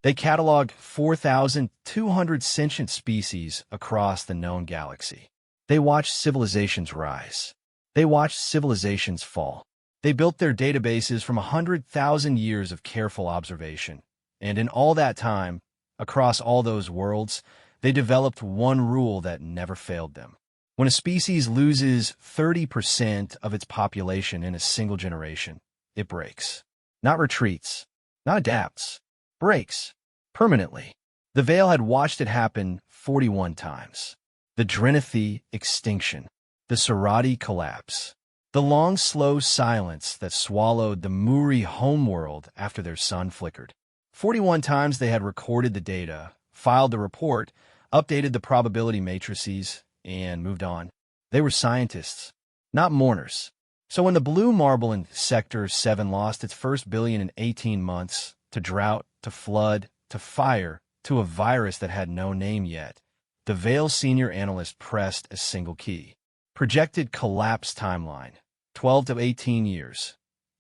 They cataloged 4,200 sentient species across the known galaxy. They watched civilizations rise. They watched civilizations fall. They built their databases from 100,000 years of careful observation. And in all that time, across all those worlds, they developed one rule that never failed them. When a species loses 30% of its population in a single generation, it breaks. Not retreats, not adapts, breaks. Permanently. The Veil had watched it happen 41 times. The Drenithy extinction. The Sorati collapse. The long, slow silence that swallowed the Muri homeworld after their sun flickered. 41 times they had recorded the data, filed the report, updated the probability matrices, and moved on. They were scientists, not mourners. So when the blue marble in Sector 7 lost its first billion in 18 months, to drought, to flood, to fire, to a virus that had no name yet, the Veil's senior analyst pressed a single key. Projected collapse timeline, 12 to 18 years.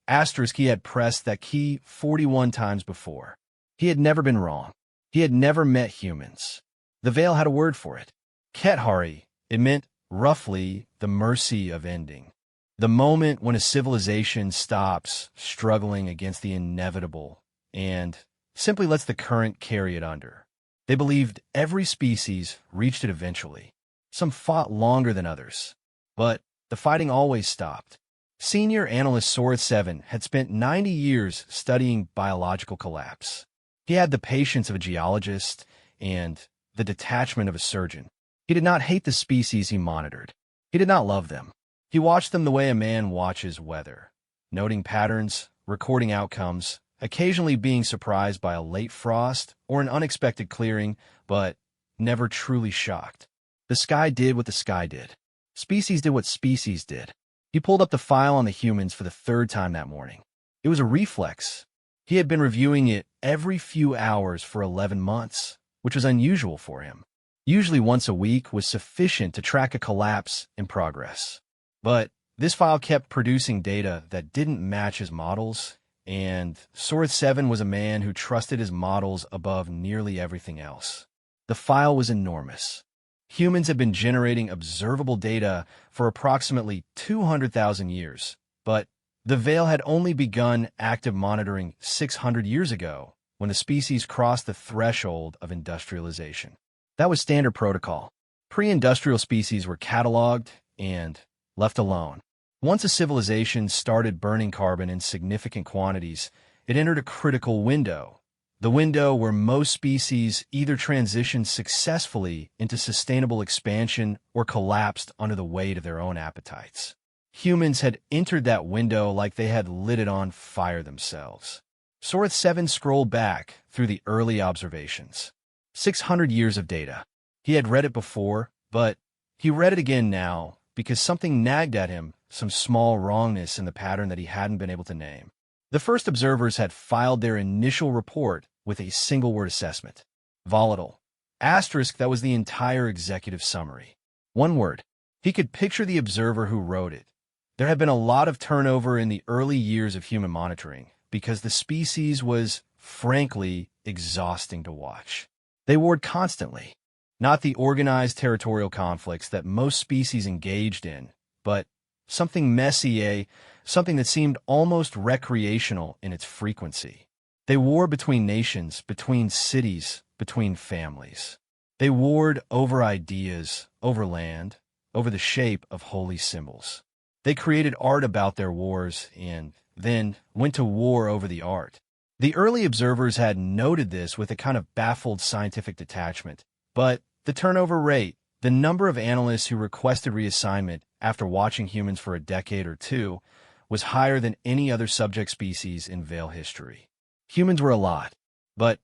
Asterisk, he had pressed that key 41 times before. He had never been wrong. He had never met humans. The Veil had a word for it. Kethari. It meant, roughly, the mercy of ending. The moment when a civilization stops struggling against the inevitable and simply lets the current carry it under. They believed every species reached it eventually. Some fought longer than others, but the fighting always stopped. Senior analyst Sorith 7 had spent 90 years studying biological collapse. He had the patience of a geologist and the detachment of a surgeon. He did not hate the species he monitored. He did not love them. He watched them the way a man watches weather, noting patterns, recording outcomes, occasionally being surprised by a late frost or an unexpected clearing, but never truly shocked. The sky did what the sky did. Species did what species did. He pulled up the file on the humans for the third time that morning. It was a reflex. He had been reviewing it every few hours for 11 months, which was unusual for him. Usually once a week was sufficient to track a collapse in progress. But this file kept producing data that didn't match his models, and Sorith 7 was a man who trusted his models above nearly everything else. The file was enormous. Humans had been generating observable data for approximately 200,000 years, but the Veil had only begun active monitoring 600 years ago when the species crossed the threshold of industrialization. That was standard protocol. Pre-industrial species were cataloged and left alone. Once a civilization started burning carbon in significant quantities, it entered a critical window. The window where most species either transitioned successfully into sustainable expansion or collapsed under the weight of their own appetites. Humans had entered that window like they had lit it on fire themselves. Sorith 7 scrolled back through the early observations. 600 years of data. He had read it before, but he read it again now because something nagged at him, some small wrongness in the pattern that he hadn't been able to name. The first observers had filed their initial report with a single-word assessment. Volatile. Asterisk, that was the entire executive summary. One word. He could picture the observer who wrote it. There had been a lot of turnover in the early years of human monitoring because the species was, frankly, exhausting to watch. They warred constantly. Not the organized territorial conflicts that most species engaged in, but something messy, something that seemed almost recreational in its frequency. They warred between nations, between cities, between families. They warred over ideas, over land, over the shape of holy symbols. They created art about their wars and then went to war over the art. The early observers had noted this with a kind of baffled scientific detachment, but the turnover rate, the number of analysts who requested reassignment after watching humans for a decade or two, was higher than any other subject species in Veil history. Humans were a lot, but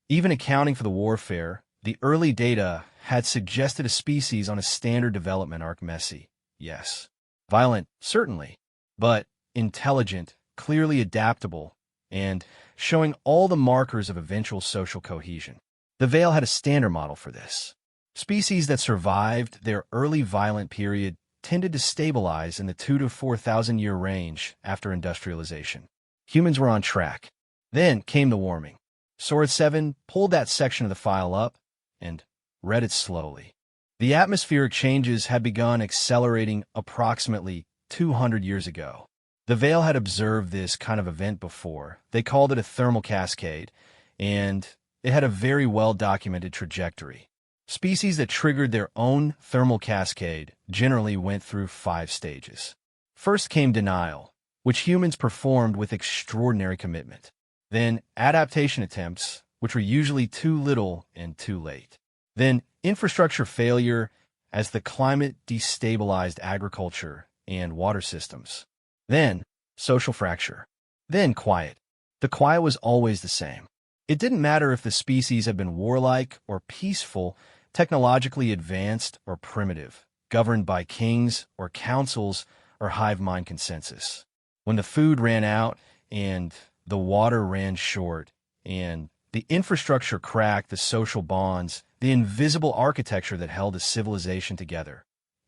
even accounting for the warfare, the early data had suggested a species on a standard development arc. Messy, yes. Violent, certainly, but intelligent, clearly adaptable, and showing all the markers of eventual social cohesion. The Veil had a standard model for this. Species that survived their early violent period tended to stabilize in the 2,000 to 4,000 year range after industrialization. Humans were on track. Then came the warming. Sora 7 pulled that section of the file up and read it slowly. The atmospheric changes had begun accelerating approximately 200 years ago. The Vale had observed this kind of event before. They called it a thermal cascade, and it had a very well-documented trajectory. Species that triggered their own thermal cascade generally went through 5 stages. First came denial, which humans performed with extraordinary commitment. Then adaptation attempts, which were usually too little and too late. Then infrastructure failure as the climate destabilized agriculture and water systems. Then social fracture. Then quiet. The quiet was always the same. It didn't matter if the species had been warlike or peaceful, technologically advanced or primitive, governed by kings or councils or hive mind consensus. When the food ran out and the water ran short and the infrastructure cracked, the social bonds, the invisible architecture that held a civilization together,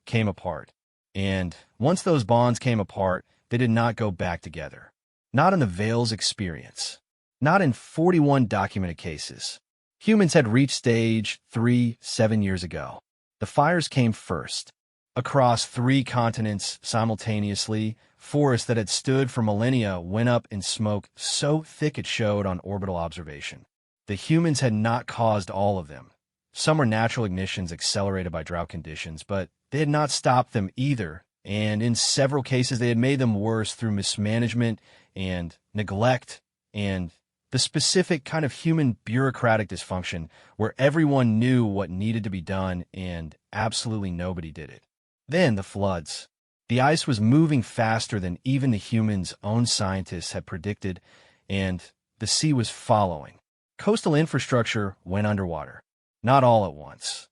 came apart. And once those bonds came apart, they did not go back together. Not in the Vale's experience. Not in 41 documented cases. Humans had reached stage 3 7 years ago. The fires came first. Across 3 continents simultaneously, forests that had stood for millennia went up in smoke so thick it showed on orbital observation. The humans had not caused all of them. Some were natural ignitions accelerated by drought conditions, but they had not stopped them either, and in several cases they had made them worse through mismanagement and neglect and the specific kind of human bureaucratic dysfunction where everyone knew what needed to be done and absolutely nobody did it. Then the floods. The ice was moving faster than even the humans' own scientists had predicted, and the sea was following. Coastal infrastructure went underwater. Not all at once.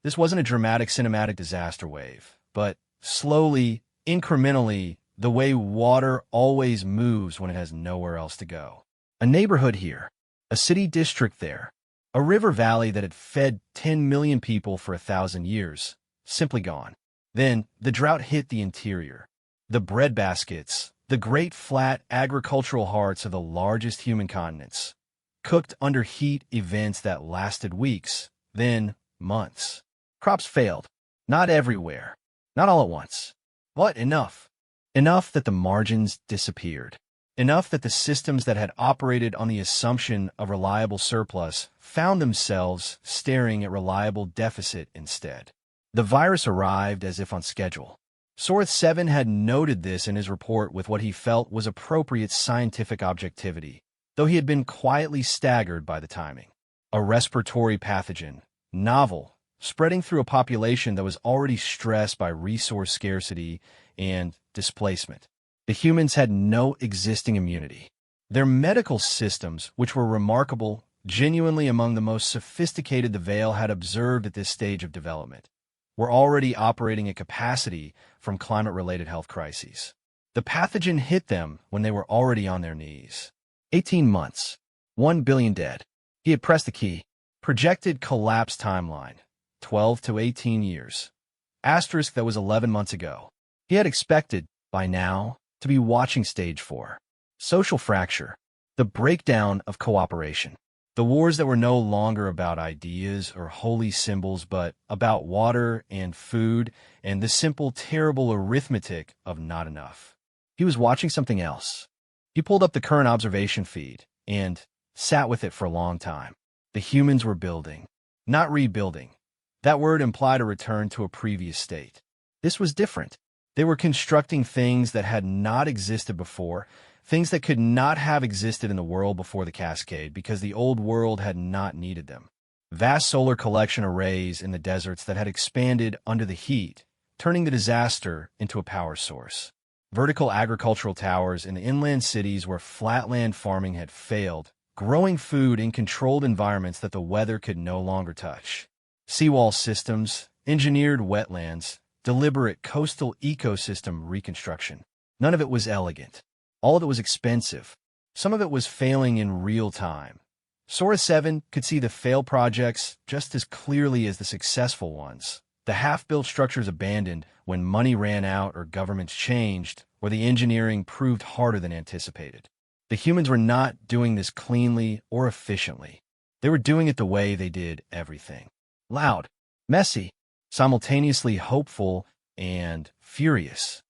This wasn't a dramatic cinematic disaster wave, but slowly, incrementally, the way water always moves when it has nowhere else to go. A neighborhood here, a city district there, a river valley that had fed 10 million people for 1,000 years, simply gone. Then the drought hit the interior. The breadbaskets, the great flat agricultural hearts of the largest human continents, cooked under heat events that lasted weeks, then months. Crops failed. Not everywhere. Not all at once. But enough. Enough that the margins disappeared. Enough that the systems that had operated on the assumption of reliable surplus found themselves staring at reliable deficit instead. The virus arrived as if on schedule. Sora 7 had noted this in his report with what he felt was appropriate scientific objectivity, though he had been quietly staggered by the timing. A respiratory pathogen, novel, spreading through a population that was already stressed by resource scarcity and displacement. The humans had no existing immunity. Their medical systems, which were remarkable, genuinely among the most sophisticated the Vale had observed at this stage of development, were already operating at capacity from climate-related health crises. The pathogen hit them when they were already on their knees. 18 months. 1 billion dead. He had pressed the key. Projected collapse timeline. 12 to 18 years. Asterisk that was 11 months ago. He had expected, by now, to be watching stage 4. Social fracture. The breakdown of cooperation. The wars that were no longer about ideas or holy symbols, but about water and food and the simple, terrible arithmetic of not enough. He was watching something else. He pulled up the current observation feed and sat with it for a long time. The humans were building, not rebuilding. That word implied a return to a previous state. This was different. They were constructing things that had not existed before, things that could not have existed in the world before the cascade because the old world had not needed them. Vast solar collection arrays in the deserts that had expanded under the heat, turning the disaster into a power source. Vertical agricultural towers in the inland cities where flatland farming had failed, growing food in controlled environments that the weather could no longer touch. Seawall systems, engineered wetlands, deliberate coastal ecosystem reconstruction. None of it was elegant. All of it was expensive. Some of it was failing in real time. Sora 7 could see the failed projects just as clearly as the successful ones. The half-built structures abandoned when money ran out or governments changed, or the engineering proved harder than anticipated. The humans were not doing this cleanly or efficiently. They were doing it the way they did everything. Loud, messy, simultaneously hopeful and furious,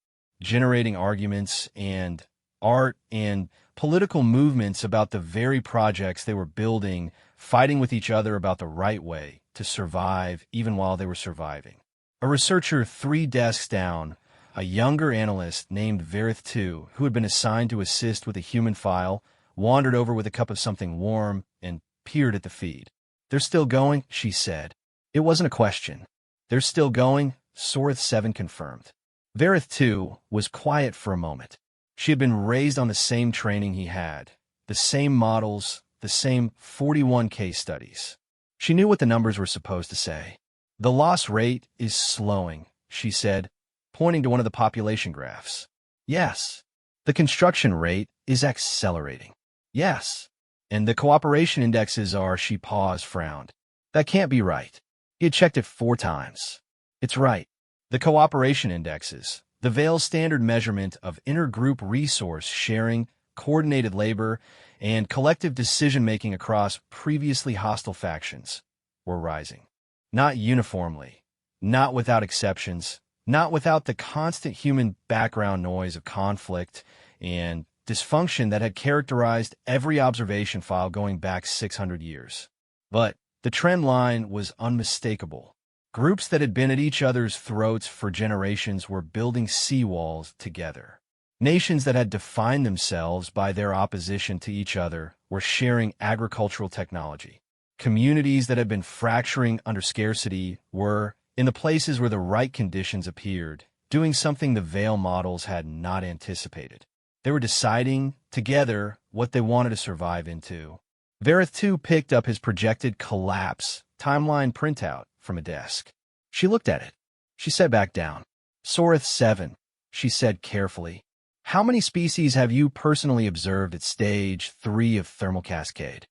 generating arguments and art and political movements about the very projects they were building, fighting with each other about the right way to survive even while they were surviving. A researcher 3 desks down, a younger analyst named Verith II, who had been assigned to assist with a human file, wandered over with a cup of something warm and peered at the feed. "They're still going," she said. It wasn't a question. "They're still going," Sorith 7 confirmed. Verith II was quiet for a moment. She had been raised on the same training he had, the same models, the same 41 case studies. She knew what the numbers were supposed to say. "The loss rate is slowing," she said, pointing to one of the population graphs. "Yes." "The construction rate is accelerating." "Yes." "And the cooperation indexes are," she paused, frowned. "That can't be right." He had checked it 4 times. "It's right." The cooperation indexes, the Vail standard measurement of intergroup resource sharing, coordinated labor, and collective decision-making across previously hostile factions, were rising. Not uniformly, not without exceptions, not without the constant human background noise of conflict and dysfunction that had characterized every observation file going back 600 years. But the trend line was unmistakable. Groups that had been at each other's throats for generations were building seawalls together. Nations that had defined themselves by their opposition to each other were sharing agricultural technology. Communities that had been fracturing under scarcity were, in the places where the right conditions appeared, doing something the Vail models had not anticipated. They were deciding, together, what they wanted to survive into. Verith II picked up his projected collapse timeline printout from a desk. She looked at it. She sat back down. "Sorith 7, she said carefully. "How many species have you personally observed at stage 3 of thermal cascade?"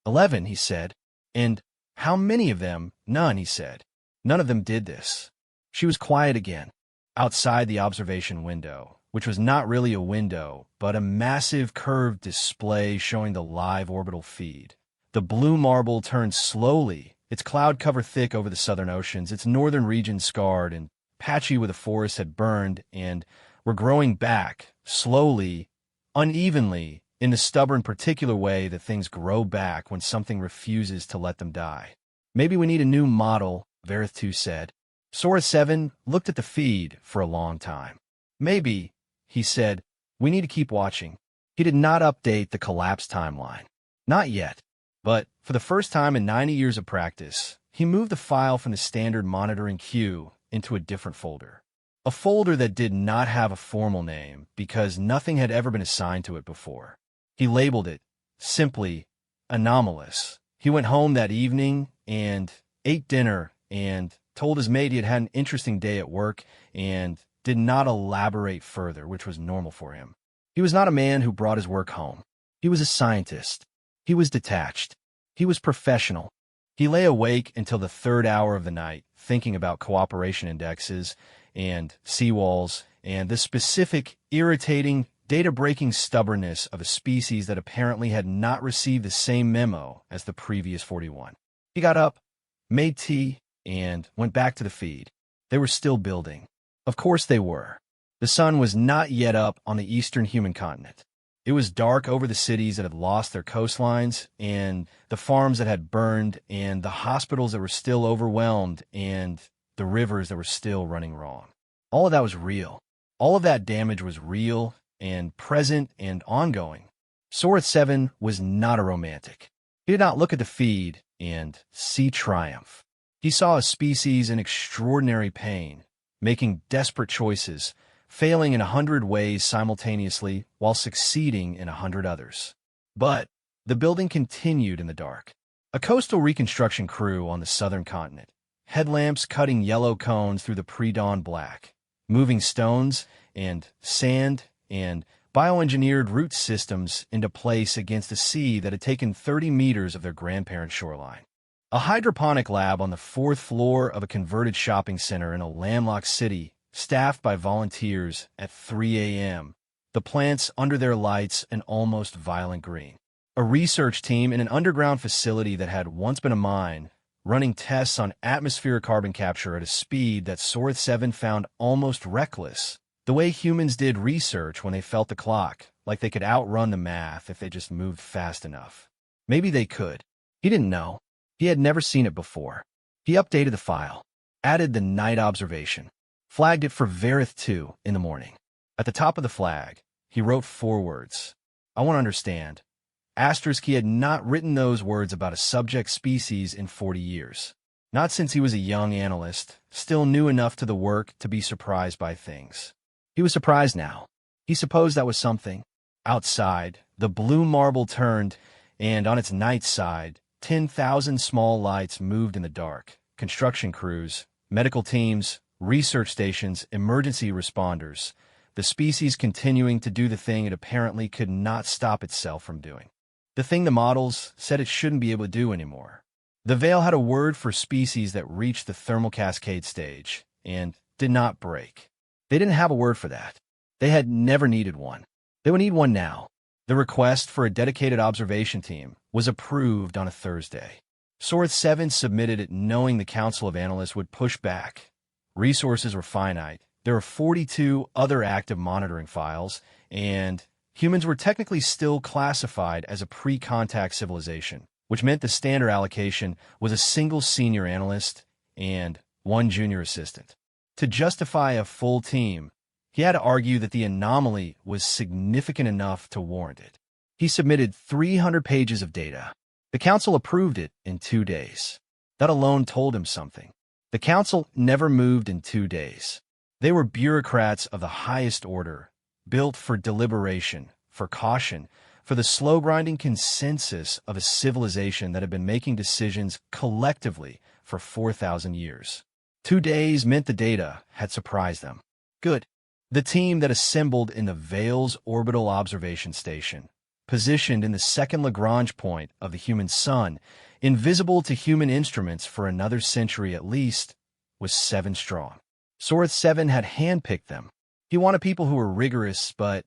11, he said. "And how many of them?" "None," he said. "None of them did this." She was quiet again. Outside the observation window, which was not really a window, but a massive curved display showing the live orbital feed. The blue marble turned slowly, its cloud cover thick over the southern oceans, its northern regions scarred and patchy where the forests had burned and were growing back, slowly, unevenly, in the stubborn particular way that things grow back when something refuses to let them die. "Maybe we need a new model," Verith II said. Sorith 7 looked at the feed for a long time. "Maybe," he said, "we need to keep watching." He did not update the collapse timeline. Not yet. But for the first time in 90 years of practice, he moved the file from the standard monitoring queue into a different folder. A folder that did not have a formal name because nothing had ever been assigned to it before. He labeled it, simply, anomalous. He went home that evening and ate dinner and told his mate he had had an interesting day at work and did not elaborate further, which was normal for him. He was not a man who brought his work home. He was a scientist. He was detached. He was professional. He lay awake until the 3rd hour of the night, thinking about cooperation indexes and seawalls and the specific, irritating, data-breaking stubbornness of a species that apparently had not received the same memo as the previous 41. He got up, made tea, and went back to the feed. They were still building. Of course they were. The sun was not yet up on the eastern human continent. It was dark over the cities that had lost their coastlines, and the farms that had burned, and the hospitals that were still overwhelmed, and the rivers that were still running wrong. All of that was real. All of that damage was real and present and ongoing. Sorith 7 was not a romantic. He did not look at the feed and see triumph. He saw a species in extraordinary pain, making desperate choices, failing in 100 ways simultaneously while succeeding in 100 others. But the building continued in the dark. A coastal reconstruction crew on the southern continent, headlamps cutting yellow cones through the pre-dawn black, moving stones and sand and bioengineered root systems into place against a sea that had taken 30 meters of their grandparents' shoreline. A hydroponic lab on the 4th floor of a converted shopping center in a landlocked city, staffed by volunteers at 3 a.m., the plants under their lights an almost violent green. A research team in an underground facility that had once been a mine, running tests on atmospheric carbon capture at a speed that Sorth 7 found almost reckless, the way humans did research when they felt the clock, like they could outrun the math if they just moved fast enough. Maybe they could. He didn't know. He had never seen it before. He updated the file, added the night observation, flagged it for Verith 2 in the morning. At the top of the flag, he wrote 4 words. I want to understand. Asterisk, he had not written those words about a subject species in 40 years. Not since he was a young analyst, still new enough to the work to be surprised by things. He was surprised now. He supposed that was something. Outside, the blue marble turned, and on its night side, 10,000 small lights moved in the dark. Construction crews, medical teams, research stations, emergency responders, the species continuing to do the thing it apparently could not stop itself from doing. The thing the models said it shouldn't be able to do anymore. The veil had a word for species that reached the thermal cascade stage and did not break. They didn't have a word for that. They had never needed one. They would need one now. The request for a dedicated observation team was approved on a Thursday. Sorth 7 submitted it knowing the Council of Analysts would push back. Resources were finite. There were 42 other active monitoring files, and humans were technically still classified as a pre-contact civilization, which meant the standard allocation was a single senior analyst and 1 junior assistant. To justify a full team, he had to argue that the anomaly was significant enough to warrant it. He submitted 300 pages of data. The council approved it in 2 days. That alone told him something. The council never moved in 2 days. They were bureaucrats of the highest order, built for deliberation, for caution, for the slow-grinding consensus of a civilization that had been making decisions collectively for 4,000 years. 2 days meant the data had surprised them. Good. The team that assembled in the Veil's orbital observation station, positioned in the second Lagrange point of the human sun, invisible to human instruments for another century at least, was 7 strong. Sorth 7 had handpicked them. He wanted people who were rigorous but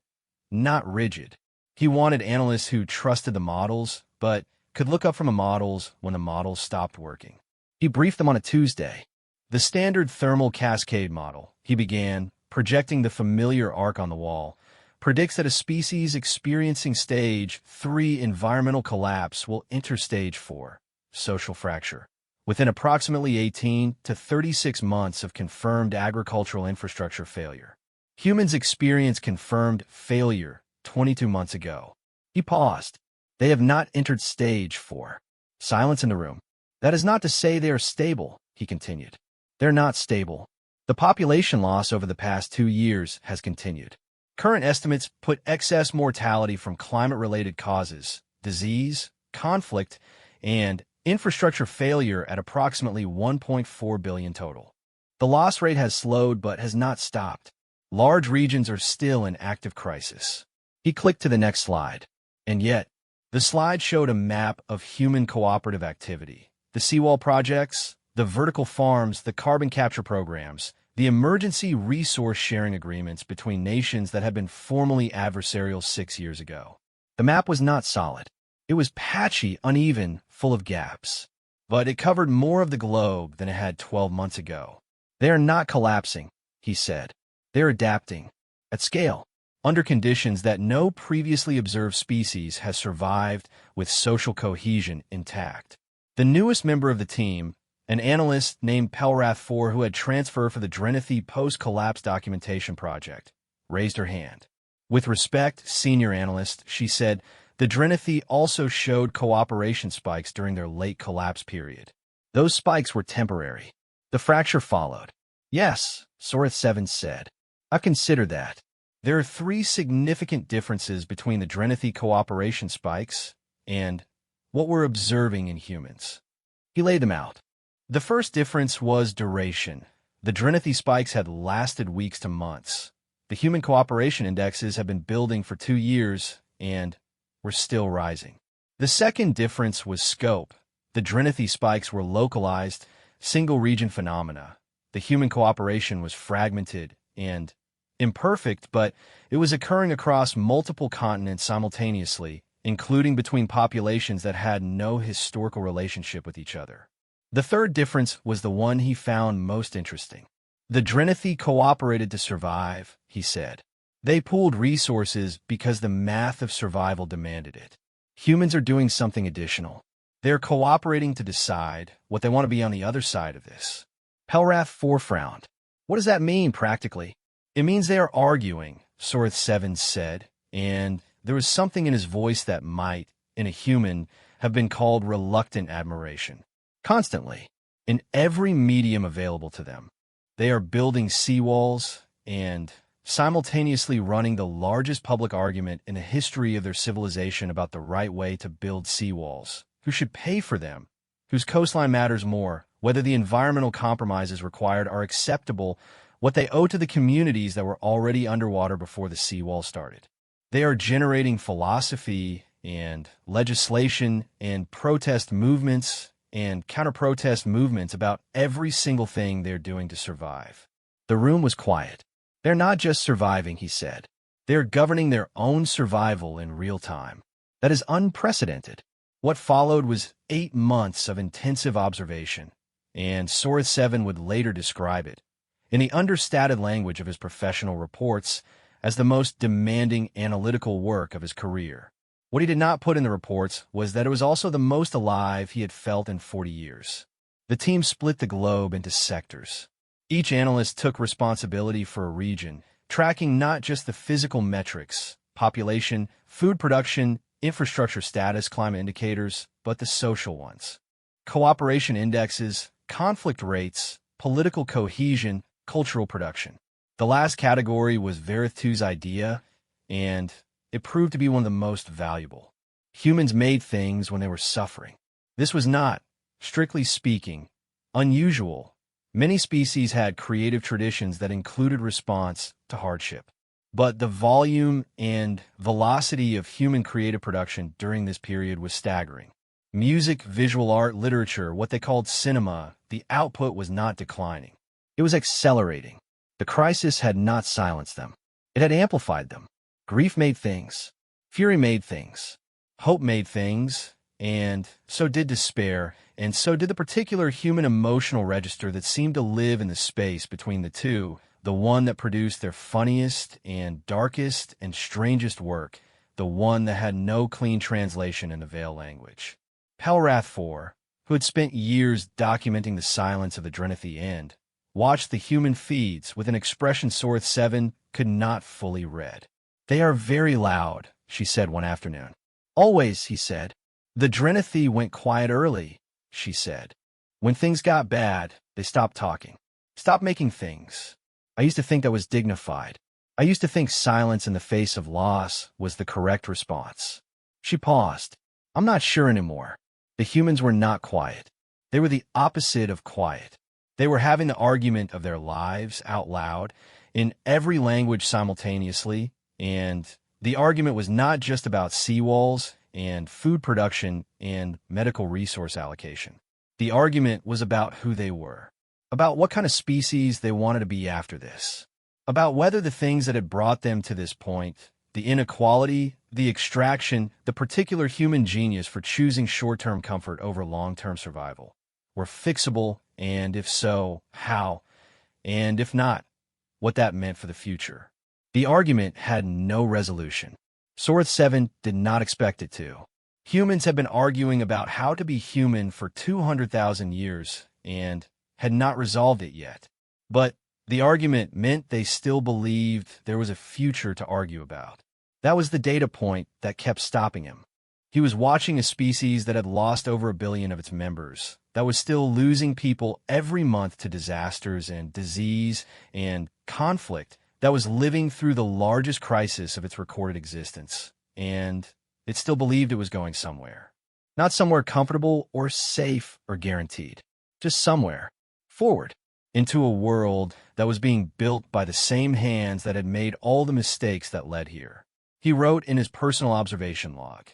not rigid. He wanted analysts who trusted the models but could look up from the models when the models stopped working. He briefed them on a Tuesday. The standard thermal cascade model, he began, projecting the familiar arc on the wall, predicts that a species experiencing stage 3 environmental collapse will enter stage 4, social fracture, within approximately 18 to 36 months of confirmed agricultural infrastructure failure. Humans experienced confirmed failure 22 months ago. He paused. They have not entered stage 4. Silence in the room. That is not to say they are stable, he continued. They're not stable. The population loss over the past 2 years has continued. Current estimates put excess mortality from climate-related causes, disease, conflict, and infrastructure failure at approximately 1.4 billion total. The loss rate has slowed but has not stopped. Large regions are still in active crisis. He clicked to the next slide. And yet, the slide showed a map of human cooperative activity. The seawall projects, the vertical farms, the carbon capture programs, the emergency resource sharing agreements between nations that had been formally adversarial 6 years ago. The map was not solid. It was patchy, uneven, full of gaps. But it covered more of the globe than it had 12 months ago. They are not collapsing, he said. They're adapting. At scale. Under conditions that no previously observed species has survived with social cohesion intact. The newest member of the team, an analyst named Pelrath 4 who had transferred for the Drenithy post-collapse documentation project, raised her hand. With respect, senior analyst, she said, the Drenithy also showed cooperation spikes during their late collapse period. Those spikes were temporary. The fracture followed. Yes, Sorth 7 said. I've considered that. There are 3 significant differences between the Drenithy cooperation spikes and what we're observing in humans. He laid them out. The first difference was duration. The Drenithy spikes had lasted weeks to months. The human cooperation indexes have been building for 2 years and were still rising. The second difference was scope. The Drenithy spikes were localized, single-region phenomena. The human cooperation was fragmented and Imperfect, but it was occurring across multiple continents simultaneously, including between populations that had no historical relationship with each other. The third difference was the one he found most interesting. The Drenithi cooperated to survive, he said. They pooled resources because the math of survival demanded it. Humans are doing something additional. They're cooperating to decide what they want to be on the other side of this. Pelrath frowned. What does that mean, practically? It means they are arguing, Sorith 7 said, and there was something in his voice that might, in a human, have been called reluctant admiration. Constantly, in every medium available to them, they are building seawalls and simultaneously running the largest public argument in the history of their civilization about the right way to build seawalls, who should pay for them, whose coastline matters more, whether the environmental compromises required are acceptable, what they owe to the communities that were already underwater before the seawall started. They are generating philosophy and legislation and protest movements and counter-protest movements about every single thing they're doing to survive. The room was quiet. They're not just surviving, he said. They're governing their own survival in real time. That is unprecedented. What followed was 8 months of intensive observation, and Sorith 7 would later describe it, in the understated language of his professional reports, as the most demanding analytical work of his career. What he did not put in the reports was that it was also the most alive he had felt in 40 years. The team split the globe into sectors. Each analyst took responsibility for a region, tracking not just the physical metrics, population, food production, infrastructure status, climate indicators, but the social ones. Cooperation indexes, conflict rates, political cohesion, cultural production. The last category was Verith2's idea, and it proved to be one of the most valuable. Humans made things when they were suffering. This was not, strictly speaking, unusual. Many species had creative traditions that included response to hardship. But the volume and velocity of human creative production during this period was staggering. Music, visual art, literature, what they called cinema, the output was not declining. It was accelerating. The crisis had not silenced them. It had amplified them. Grief made things. Fury made things. Hope made things. And so did despair, and so did the particular human emotional register that seemed to live in the space between the two, the one that produced their funniest and darkest and strangest work, the one that had no clean translation in the Veil language. Pelrath 4, who had spent years documenting the silence of the Drenithi end, watched the human feeds with an expression Sorith 7 could not fully read. They are very loud, she said one afternoon. Always, he said. The Drenithi went quiet early, she said. When things got bad, they stopped talking, stopped making things. I used to think that was dignified. I used to think silence in the face of loss was the correct response. She paused. I'm not sure anymore. The humans were not quiet. They were the opposite of quiet. They were having the argument of their lives out loud, in every language simultaneously, and the argument was not just about seawalls and food production and medical resource allocation. The argument was about who they were, about what kind of species they wanted to be after this, about whether the things that had brought them to this point, the inequality, the extraction, the particular human genius for choosing short-term comfort over long-term survival, were fixable, and if so, how, and if not, what that meant for the future. The argument had no resolution. Sorith 7 did not expect it to. Humans had been arguing about how to be human for 200,000 years and had not resolved it yet. But the argument meant they still believed there was a future to argue about. That was the data point that kept stopping him. He was watching a species that had lost over 1 billion of its members, that was still losing people every month to disasters and disease and conflict, that was living through the largest crisis of its recorded existence, and it still believed it was going somewhere. Not somewhere comfortable or safe or guaranteed, just somewhere, forward, into a world that was being built by the same hands that had made all the mistakes that led here. He wrote in his personal observation log,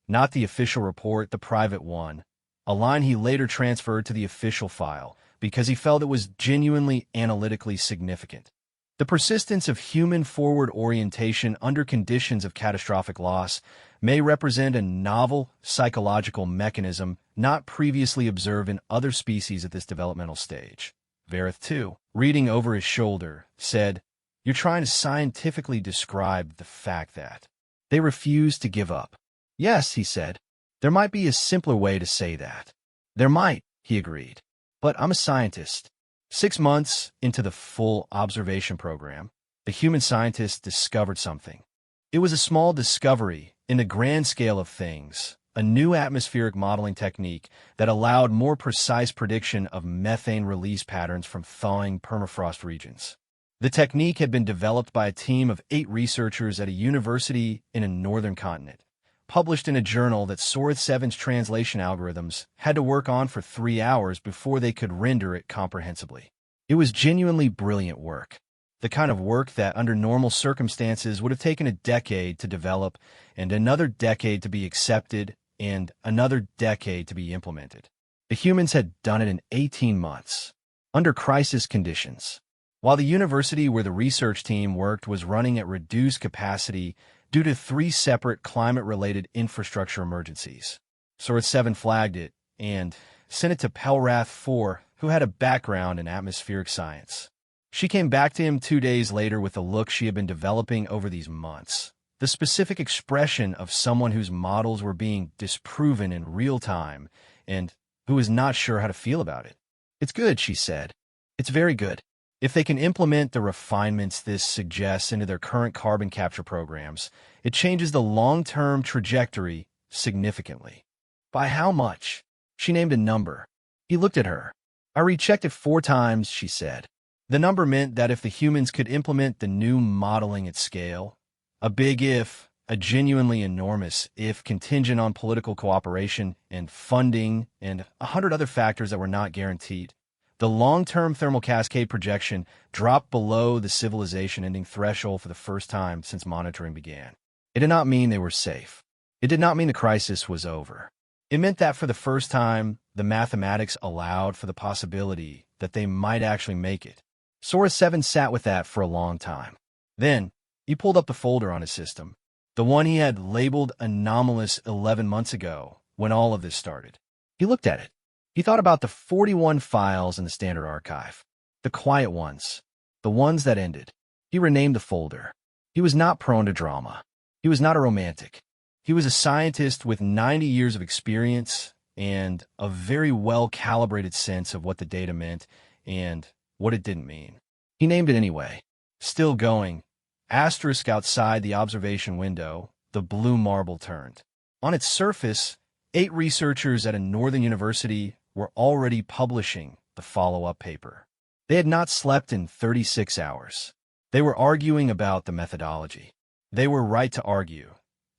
not the official report, the private one, a line he later transferred to the official file because he felt it was genuinely analytically significant. The persistence of human forward orientation under conditions of catastrophic loss may represent a novel psychological mechanism not previously observed in other species at this developmental stage. Vareth, too, reading over his shoulder, said, "You're trying to scientifically describe the fact that they refuse to give up." "Yes," he said. "There might be a simpler way to say that." "There might," he agreed. "But I'm a scientist." 6 months into the full observation program, the human scientists discovered something. It was a small discovery in the grand scale of things, a new atmospheric modeling technique that allowed more precise prediction of methane release patterns from thawing permafrost regions. The technique had been developed by a team of 8 researchers at a university in a northern continent, published in a journal that Sorith 7's translation algorithms had to work on for 3 hours before they could render it comprehensibly. It was genuinely brilliant work, the kind of work that under normal circumstances would have taken a decade to develop and another decade to be accepted and another decade to be implemented. The humans had done it in 18 months, under crisis conditions, while the university where the research team worked was running at reduced capacity due to 3 separate climate-related infrastructure emergencies. Sorith 7 flagged it and sent it to Pelrath 4, who had a background in atmospheric science. She came back to him 2 days later with a look she had been developing over these months, the specific expression of someone whose models were being disproven in real time and who was not sure how to feel about it. "It's good," she said. "It's very good. If they can implement the refinements this suggests into their current carbon capture programs, it changes the long-term trajectory significantly." "By how much?" She named a number. He looked at her. "I rechecked it 4 times," she said. The number meant that if the humans could implement the new modeling at scale, a big if, a genuinely enormous if contingent on political cooperation and funding and 100 other factors that were not guaranteed, the long-term thermal cascade projection dropped below the civilization-ending threshold for the first time since monitoring began. It did not mean they were safe. It did not mean the crisis was over. It meant that for the first time, the mathematics allowed for the possibility that they might actually make it. Sorith 7 sat with that for a long time. Then, he pulled up the folder on his system, the one he had labeled anomalous 11 months ago when all of this started. He looked at it. He thought about the 41 files in the standard archive, the quiet ones, the ones that ended. He renamed the folder. He was not prone to drama. He was not a romantic. He was a scientist with 90 years of experience and a very well-calibrated sense of what the data meant and what it didn't mean. He named it anyway. Still going. Asterisk outside the observation window, the blue marble turned. On its surface, 8 researchers at a northern university were already publishing the follow-up paper. They had not slept in 36 hours. They were arguing about the methodology. They were right to argue.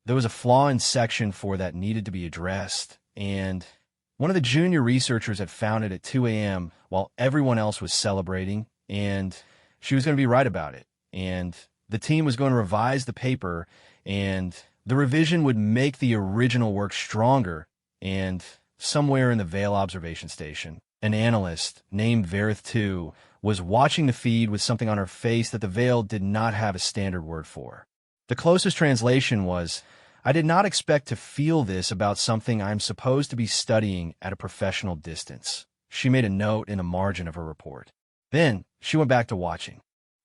There was a flaw in section 4 that needed to be addressed, and one of the junior researchers had found it at 2 a.m. while everyone else was celebrating, and she was going to be right about it. And the team was going to revise the paper, and the revision would make the original work stronger. And somewhere in the Vale observation station, an analyst named Vareth 2 was watching the feed with something on her face that the Vale did not have a standard word for. The closest translation was, "I did not expect to feel this about something I am supposed to be studying at a professional distance." She made a note in the margin of her report. Then she went back to watching.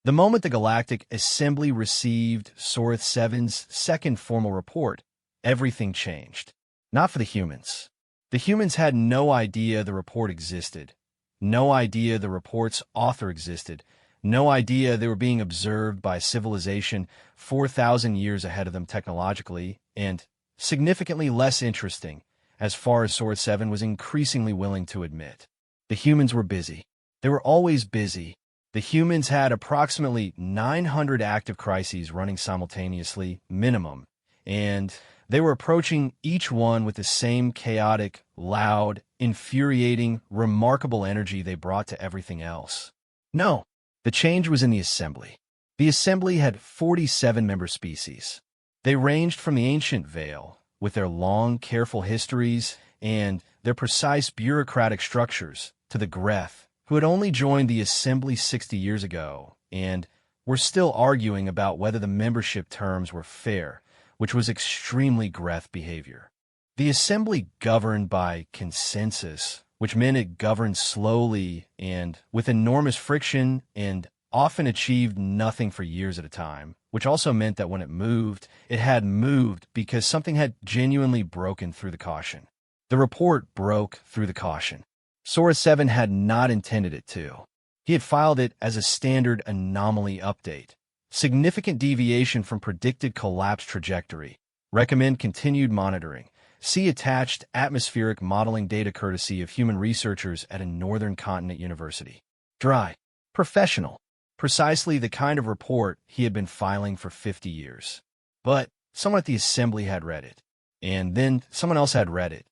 The moment the Galactic Assembly received Sorith 7's second formal report, everything changed. Not for the humans. The humans had no idea the report existed, no idea the report's author existed, no idea they were being observed by a civilization 4,000 years ahead of them technologically, and significantly less interesting, as far as Sorith 7 was increasingly willing to admit. The humans were busy. They were always busy. The humans had approximately 900 active crises running simultaneously, minimum, and they were approaching each one with the same chaotic, loud, infuriating, remarkable energy they brought to everything else. No, the change was in the Assembly. The Assembly had 47 member species. They ranged from the ancient Vale, with their long, careful histories and their precise bureaucratic structures, to the Greth, who had only joined the Assembly 60 years ago and were still arguing about whether the membership terms were fair, which was extremely Greth behavior. The assembly governed by consensus, which meant it governed slowly and with enormous friction and often achieved nothing for years at a time, which also meant that when it had moved because something had genuinely broken through the caution. The report broke through the caution. Sora 7 had not intended it to. He had filed it as a standard anomaly update. Significant deviation from predicted collapse trajectory. Recommend continued monitoring. See attached atmospheric modeling data courtesy of human researchers at a Northern Continent university. Dry. Professional. Precisely the kind of report he had been filing for 50 years. But someone at the assembly had read it. And then someone else had read it.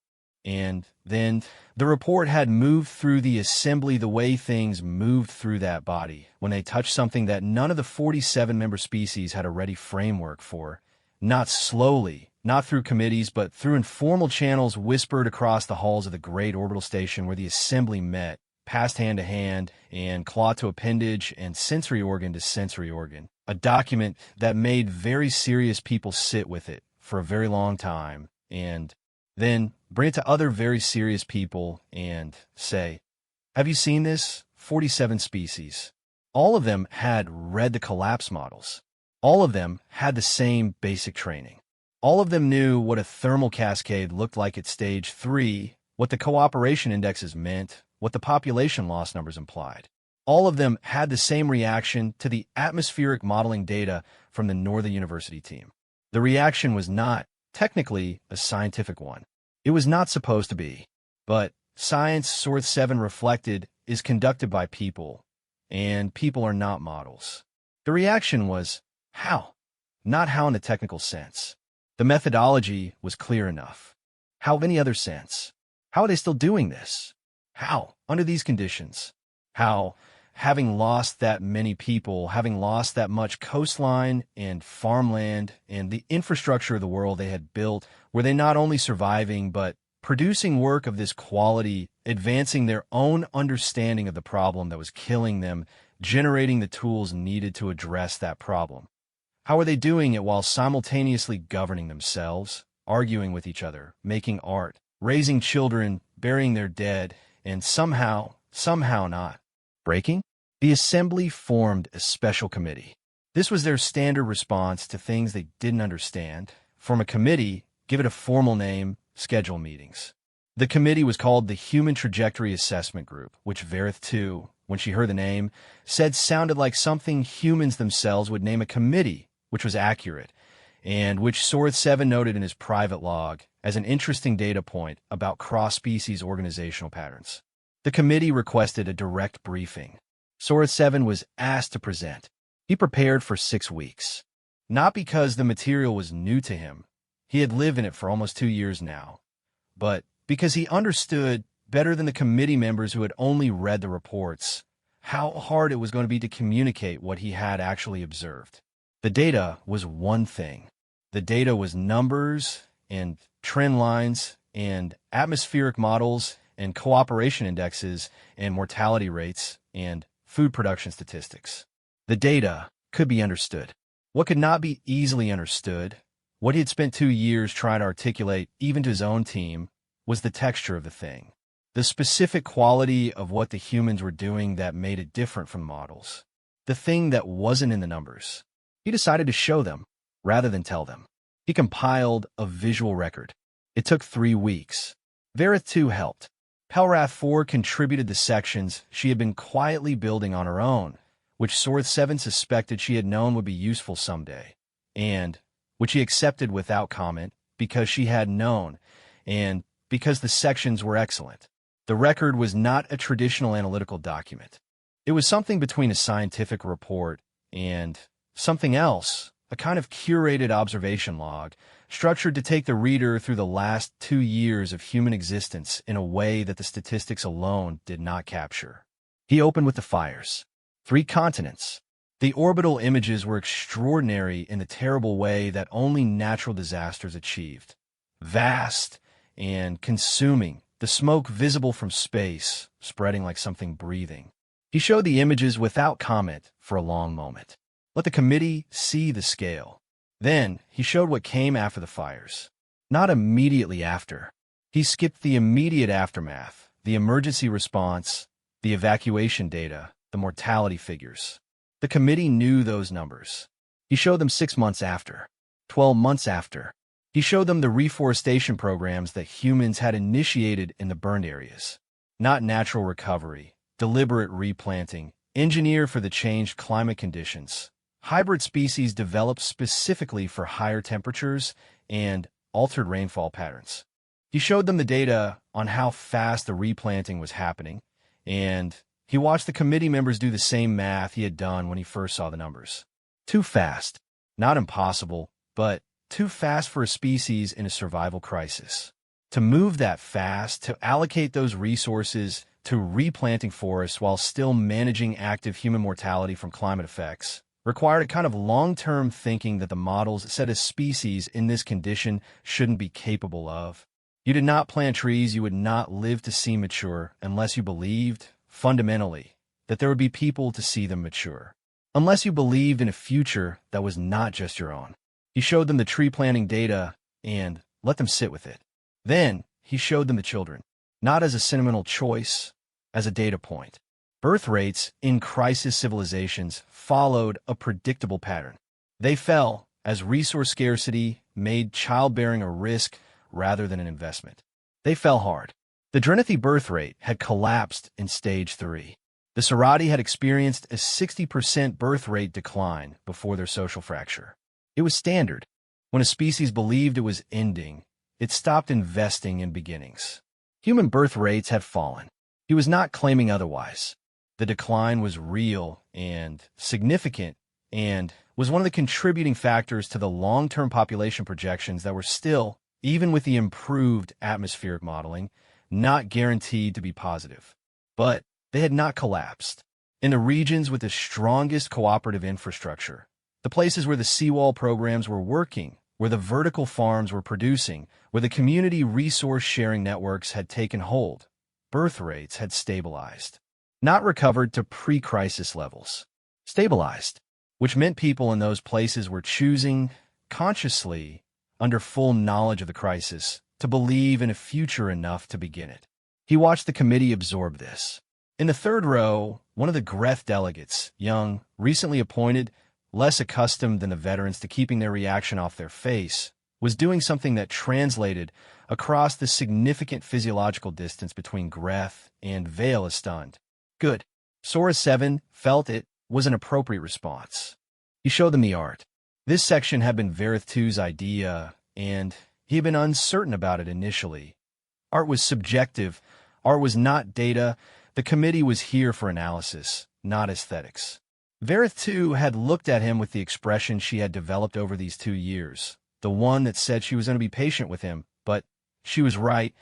And then the report had moved through the assembly the way things moved through that body when they touched something that none of the 47 member species had a ready framework for. Not slowly, not through committees, but through informal channels whispered across the halls of the great orbital station where the assembly met, passed hand to hand, and claw to appendage and sensory organ to sensory organ. A document that made very serious people sit with it for a very long time, and then bring it to other very serious people and say, have you seen this? 47 species. All of them had read the collapse models. All of them had the same basic training. All of them knew what a thermal cascade looked like at stage 3, what the cooperation indexes meant, what the population loss numbers implied. All of them had the same reaction to the atmospheric modeling data from the Northern University team. The reaction was not, technically, a scientific one. It was not supposed to be. But science, Source 7 reflected, is conducted by people, and people are not models. The reaction was, how? Not how in the technical sense. The methodology was clear enough. How of any other sense? How are they still doing this? How, under these conditions? How, having lost that many people, having lost that much coastline and farmland and the infrastructure of the world they had built, were they not only surviving but producing work of this quality, advancing their own understanding of the problem that was killing them, generating the tools needed to address that problem? How are they doing it while simultaneously governing themselves, arguing with each other, making art, raising children, burying their dead, and somehow not breaking? The assembly formed a special committee. This was their standard response to things they didn't understand. Form a committee, give it a formal name, schedule meetings. The committee was called the Human Trajectory Assessment Group, which Verith 2, when she heard the name, said sounded like something humans themselves would name a committee, which was accurate, and which Sword 7 noted in his private log as an interesting data point about cross-species organizational patterns. The committee requested a direct briefing. Sword 7 was asked to present. He prepared for 6 weeks. Not because the material was new to him. He had lived in it for almost 2 years now. But because he understood, better than the committee members who had only read the reports, how hard it was going to be to communicate what he had actually observed. The data was one thing. The data was numbers and trend lines and atmospheric models and cooperation indexes and mortality rates and food production statistics. The data could be understood. What could not be easily understood, what he had spent 2 years trying to articulate even to his own team, was the texture of the thing. The specific quality of what the humans were doing that made it different from models. The thing that wasn't in the numbers. He decided to show them, rather than tell them. He compiled a visual record. It took 3 weeks. Verith 2 helped. Pelrath 4 contributed the sections she had been quietly building on her own, which Sword 7 suspected she had known would be useful someday, and which he accepted without comment because she had known, and because the sections were excellent. The record was not a traditional analytical document. It was something between a scientific report and something else, a kind of curated observation log, structured to take the reader through the last 2 years of human existence in a way that the statistics alone did not capture. He opened with the fires. 3 continents. The orbital images were extraordinary in the terrible way that only natural disasters achieved. Vast and consuming, the smoke visible from space, spreading like something breathing. He showed the images without comment for a long moment. Let the committee see the scale. Then, he showed what came after the fires. Not immediately after. He skipped the immediate aftermath, the emergency response, the evacuation data, the mortality figures. The committee knew those numbers. He showed them 6 months after, 12 months after. He showed them the reforestation programs that humans had initiated in the burned areas. Not natural recovery, deliberate replanting, engineered for the changed climate conditions. Hybrid species developed specifically for higher temperatures and altered rainfall patterns. He showed them the data on how fast the replanting was happening, and he watched the committee members do the same math he had done when he first saw the numbers. Too fast. Not impossible, but too fast for a species in a survival crisis. To move that fast, to allocate those resources to replanting forests while still managing active human mortality from climate effects, required a kind of long-term thinking that the models said a species in this condition shouldn't be capable of. You did not plant trees you would not live to see mature unless you believed, fundamentally, that there would be people to see them mature. Unless you believed in a future that was not just your own. He showed them the tree planting data and let them sit with it. Then, he showed them the children, not as a sentimental choice, as a data point. Birth rates in crisis civilizations followed a predictable pattern. They fell as resource scarcity made childbearing a risk rather than an investment. They fell hard. The Drenathy birth rate had collapsed in stage 3. The Sarati had experienced a 60% birth rate decline before their social fracture. It was standard. When a species believed it was ending, it stopped investing in beginnings. Human birth rates had fallen. He was not claiming otherwise. The decline was real and significant and was one of the contributing factors to the long-term population projections that were still, even with the improved atmospheric modeling, not guaranteed to be positive. But they had not collapsed. In the regions with the strongest cooperative infrastructure, the places where the seawall programs were working, where the vertical farms were producing, where the community resource-sharing networks had taken hold, birth rates had stabilized. Not recovered to pre-crisis levels. Stabilized, which meant people in those places were choosing, consciously, under full knowledge of the crisis, to believe in a future enough to begin it. He watched the committee absorb this. In the third row, one of the Greth delegates, young, recently appointed, less accustomed than the veterans to keeping their reaction off their face, was doing something that translated across the significant physiological distance between Greth and Vale as stunned. Good. Sora 7 felt it was an appropriate response. He showed them the art. This section had been Verith 2's idea, and he had been uncertain about it initially. Art was subjective. Art was not data. The committee was here for analysis, not aesthetics. Verith 2 had looked at him with the expression she had developed over these 2 years, the one that said she was going to be patient with him, but she was right,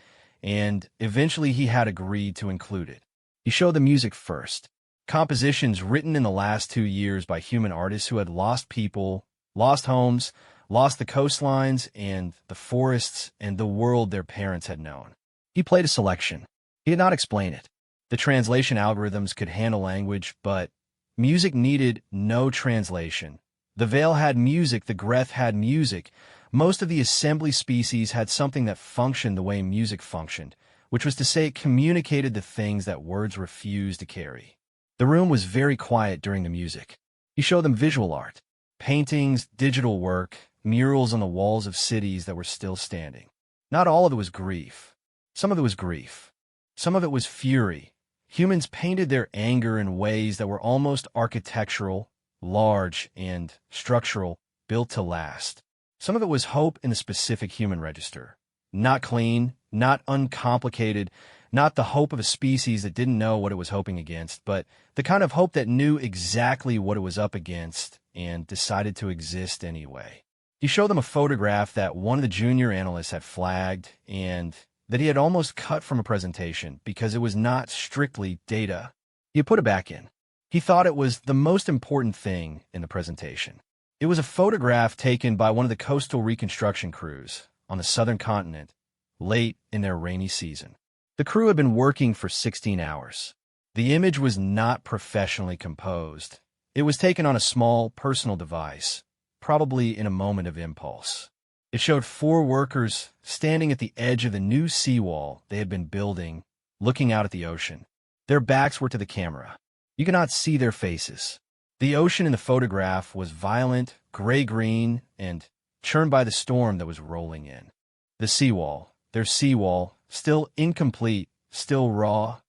and eventually he had agreed to include it. He showed the music first. Compositions written in the last 2 years by human artists who had lost people, lost homes, lost the coastlines and the forests and the world their parents had known. He played a selection. He did not explain it. The translation algorithms could handle language, but music needed no translation. The Vale had music, the Greth had music. Most of the assembly species had something that functioned the way music functioned, which was to say it communicated the things that words refused to carry. The room was very quiet during the music. He showed them visual art, paintings, digital work, murals on the walls of cities that were still standing. Not all of it was grief. Some of it was grief. Some of it was fury. Humans painted their anger in ways that were almost architectural, large, and structural, built to last. Some of it was hope in the specific human register. Not clean, not uncomplicated, not the hope of a species that didn't know what it was hoping against, but the kind of hope that knew exactly what it was up against and decided to exist anyway. He showed them a photograph that one of the junior analysts had flagged and that he had almost cut from a presentation because it was not strictly data. He had put it back in. He thought it was the most important thing in the presentation. It was a photograph taken by one of the coastal reconstruction crews on the southern continent late in their rainy season. The crew had been working for 16 hours. The image was not professionally composed. It was taken on a small, personal device, probably in a moment of impulse. It showed 4 workers standing at the edge of the new seawall they had been building, looking out at the ocean. Their backs were to the camera. You could not see their faces. The ocean in the photograph was violent, gray-green, and churned by the storm that was rolling in. The seawall, their seawall, still incomplete, still raw,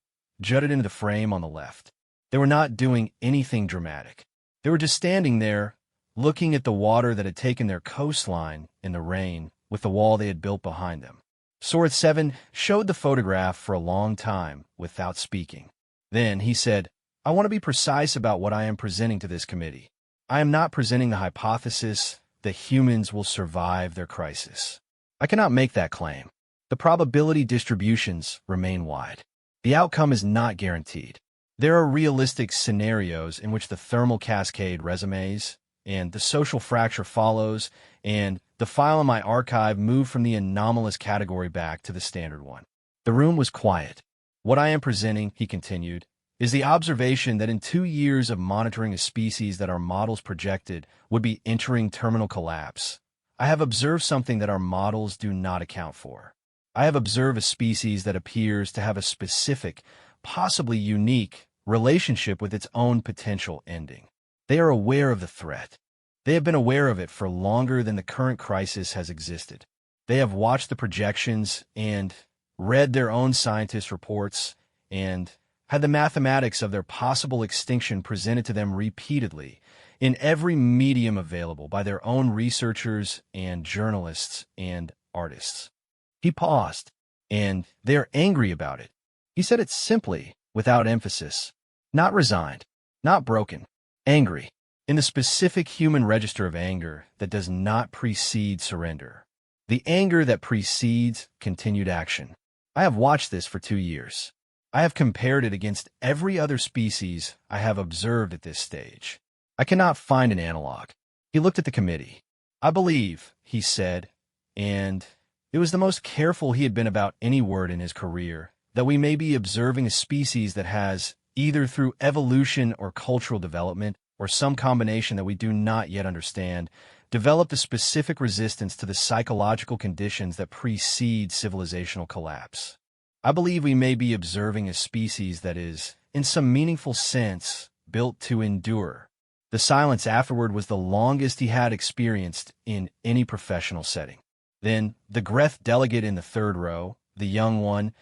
jutted into the frame on the left. They were not doing anything dramatic. They were just standing there, looking at the water that had taken their coastline in the rain with the wall they had built behind them. Sword 7 showed the photograph for a long time without speaking. Then he said, "I want to be precise about what I am presenting to this committee. I am not presenting the hypothesis that humans will survive their crisis. I cannot make that claim. The probability distributions remain wide. The outcome is not guaranteed. There are realistic scenarios in which the thermal cascade resumes, and the social fracture follows, and the file in my archive moved from the anomalous category back to the standard one." The room was quiet. "What I am presenting," he continued, "is the observation that in 2 years of monitoring a species that our models projected would be entering terminal collapse, I have observed something that our models do not account for. I have observed a species that appears to have a specific, possibly unique, relationship with its own potential ending. They are aware of the threat. They have been aware of it for longer than the current crisis has existed. They have watched the projections and read their own scientists' reports and had the mathematics of their possible extinction presented to them repeatedly in every medium available by their own researchers and journalists and artists." He paused, "And they're angry about it." He said it simply, without emphasis. Not resigned, not broken, angry, in the specific human register of anger that does not precede surrender. The anger that precedes continued action. I have watched this for 2 years. I have compared it against every other species I have observed at this stage. I cannot find an analog. He looked at the committee. "I believe," he said, and it was the most careful he had been about any word in his career, "that we may be observing a species that has, either through evolution or cultural development, or some combination that we do not yet understand, developed a specific resistance to the psychological conditions that precede civilizational collapse. I believe we may be observing a species that is, in some meaningful sense, built to endure." The silence afterward was the longest he had experienced in any professional setting. Then the Greth delegate in the 3rd row, the young one,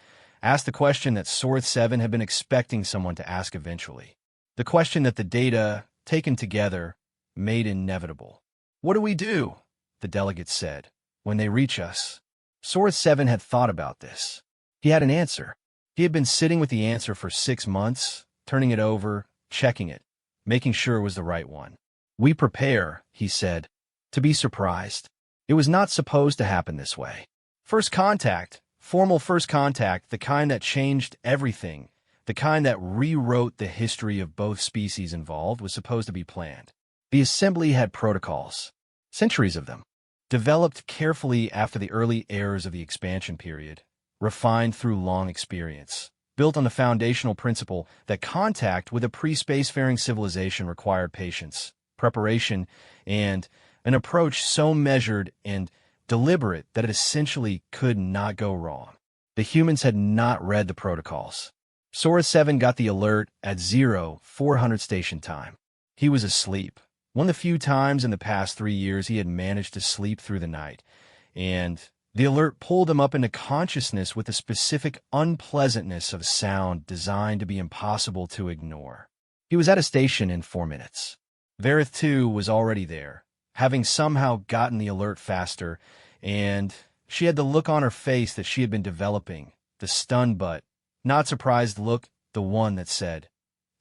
asked the question that Sword 7 had been expecting someone to ask eventually. The question that the data, taken together, made inevitable. "What do we do?" the delegate said. "When they reach us?" Sword 7 had thought about this. He had an answer. He had been sitting with the answer for 6 months, turning it over, checking it, making sure it was the right one. "We prepare," he said, "to be surprised. It was not supposed to happen this way. First contact, formal first contact, the kind that changed everything, the kind that rewrote the history of both species involved, was supposed to be planned. The assembly had protocols, centuries of them, developed carefully after the early errors of the expansion period, refined through long experience, built on the foundational principle that contact with a pre-spacefaring civilization required patience, preparation, and an approach so measured and deliberate that it essentially could not go wrong. The humans had not read the protocols. Sora 7 got the alert at 0400 station time. He was asleep. One of the few times in the past 3 years he had managed to sleep through the night, and the alert pulled him up into consciousness with a specific unpleasantness of sound designed to be impossible to ignore. He was at a station in 4 minutes. Varith 2 was already there, having somehow gotten the alert faster, and she had the look on her face that she had been developing, the stunned but not surprised look, the one that said,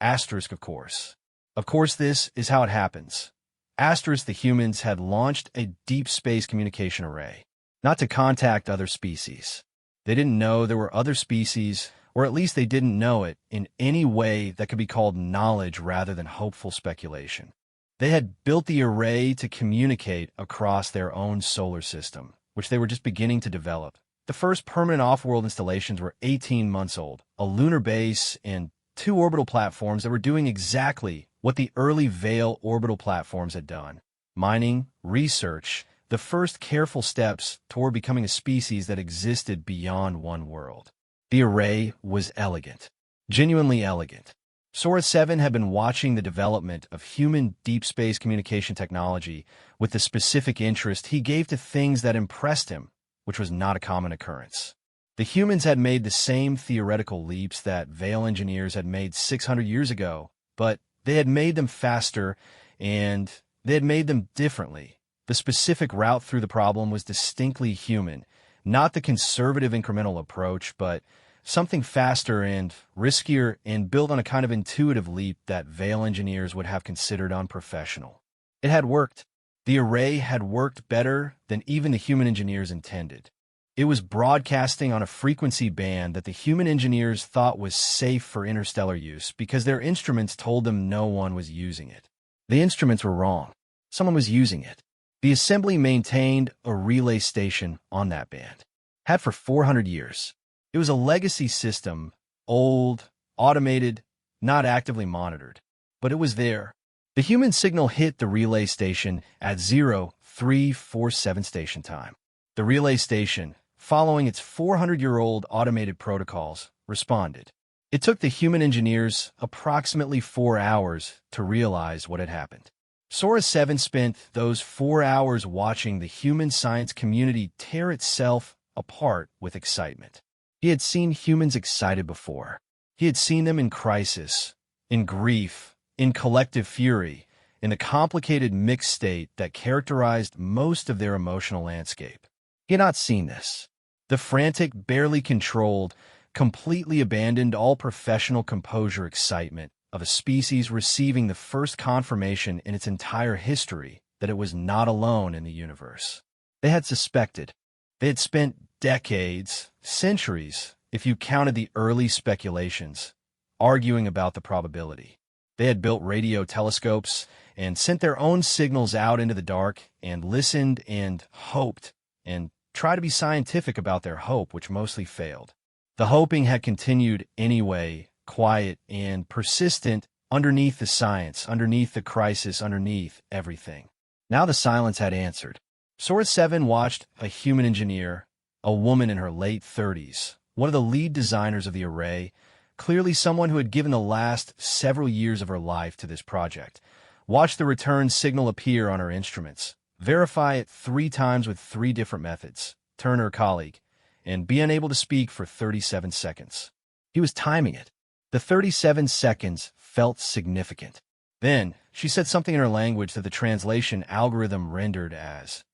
asterisk, of course. Of course, this is how it happens. Asterisk, the humans had launched a deep space communication array, not to contact other species. They didn't know there were other species, or at least they didn't know it in any way that could be called knowledge rather than hopeful speculation. They had built the array to communicate across their own solar system, which they were just beginning to develop. The first permanent off-world installations were 18 months old, a lunar base and 2 orbital platforms that were doing exactly what the early Vale orbital platforms had done. Mining, research, the first careful steps toward becoming a species that existed beyond one world. The array was elegant, genuinely elegant. Sora 7 had been watching the development of human deep space communication technology with the specific interest he gave to things that impressed him, which was not a common occurrence. The humans had made the same theoretical leaps that Vale engineers had made 600 years ago, but they had made them faster, and they had made them differently. The specific route through the problem was distinctly human, not the conservative incremental approach, but something faster and riskier and built on a kind of intuitive leap that Vale engineers would have considered unprofessional. It had worked. The array had worked better than even the human engineers intended. It was broadcasting on a frequency band that the human engineers thought was safe for interstellar use because their instruments told them no one was using it. The instruments were wrong. Someone was using it. The assembly maintained a relay station on that band. Had for 400 years. It was a legacy system, old, automated, not actively monitored. But it was there. The human signal hit the relay station at 0347 station time. The relay station, following its 400-year-old automated protocols, responded. It took the human engineers approximately 4 hours to realize what had happened. Sora 7 spent those 4 hours watching the human science community tear itself apart with excitement. He had seen humans excited before. He had seen them in crisis, in grief, in collective fury, in the complicated mixed state that characterized most of their emotional landscape. He had not seen this. The frantic, barely controlled, completely abandoned all professional composure excitement of a species receiving the first confirmation in its entire history that it was not alone in the universe. They had suspected. They had spent decades, centuries, if you counted the early speculations, arguing about the probability. They had built radio telescopes and sent their own signals out into the dark and listened and hoped and tried to be scientific about their hope, which mostly failed. The hoping had continued anyway, quiet and persistent, underneath the science, underneath the crisis, underneath everything. Now the silence had answered. Sora 7 watched a human engineer, a woman in her late 30s, one of the lead designers of the array, clearly someone who had given the last several years of her life to this project, watch the return signal appear on her instruments, verify it 3 times with 3 different methods, turn her colleague, and be unable to speak for 37 seconds. He was timing it. The 37 seconds felt significant. Then, she said something in her language that the translation algorithm rendered as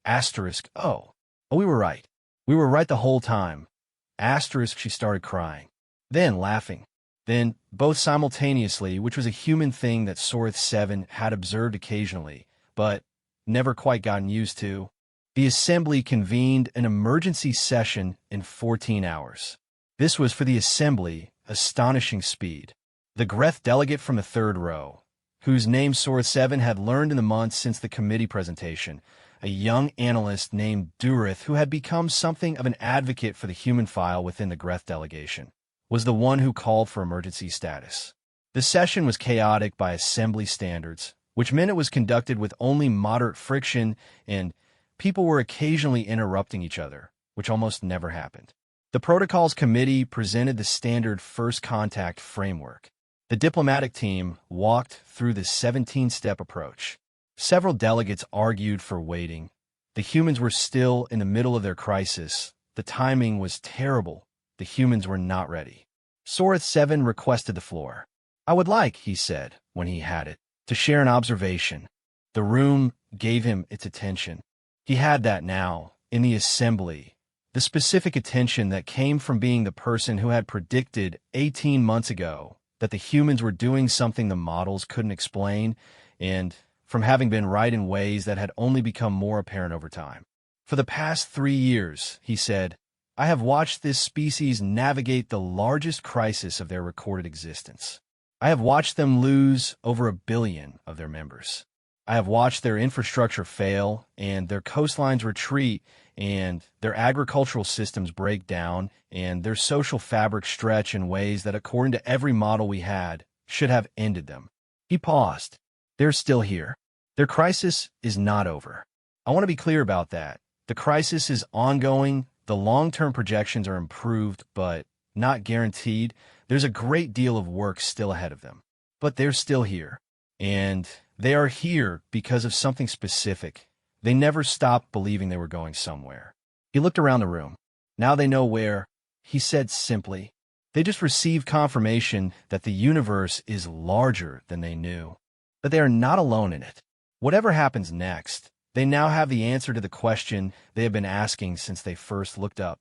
*O. Oh, we were right. We were right the whole time. She started crying. Then laughing. Then, both simultaneously, which was a human thing that Sora 7 had observed occasionally, but never quite gotten used to. The assembly convened an emergency session in 14 hours. This was for the assembly astonishing speed. The Greth delegate from the 3rd row, whose name Sora 7 had learned in the months since the committee presentation, a young analyst named Durith who had become something of an advocate for the human file within the Greth delegation, was the one who called for emergency status. The session was chaotic by assembly standards, which meant it was conducted with only moderate friction and people were occasionally interrupting each other, which almost never happened. The Protocols Committee presented the standard first contact framework. The diplomatic team walked through the 17-step approach. Several delegates argued for waiting. The humans were still in the middle of their crisis. The timing was terrible. The humans were not ready. Sora 7 requested the floor. I would like, he said, when he had it, to share an observation. The room gave him its attention. He had that now, in the assembly, the specific attention that came from being the person who had predicted 18 months ago that the humans were doing something the models couldn't explain, and from having been right in ways that had only become more apparent over time. For the past 3 years, he said, I have watched this species navigate the largest crisis of their recorded existence. I have watched them lose over 1 billion of their members. I have watched their infrastructure fail and their coastlines retreat and their agricultural systems break down and their social fabric stretch in ways that, according to every model we had, should have ended them. He paused. They're still here. Their crisis is not over. I want to be clear about that. The crisis is ongoing. The long-term projections are improved, but not guaranteed. There's a great deal of work still ahead of them. But they're still here. And they are here because of something specific. They never stopped believing they were going somewhere. He looked around the room. Now they know where, he said simply. They just received confirmation that the universe is larger than they knew. But they are not alone in it. Whatever happens next, they now have the answer to the question they have been asking since they first looked up.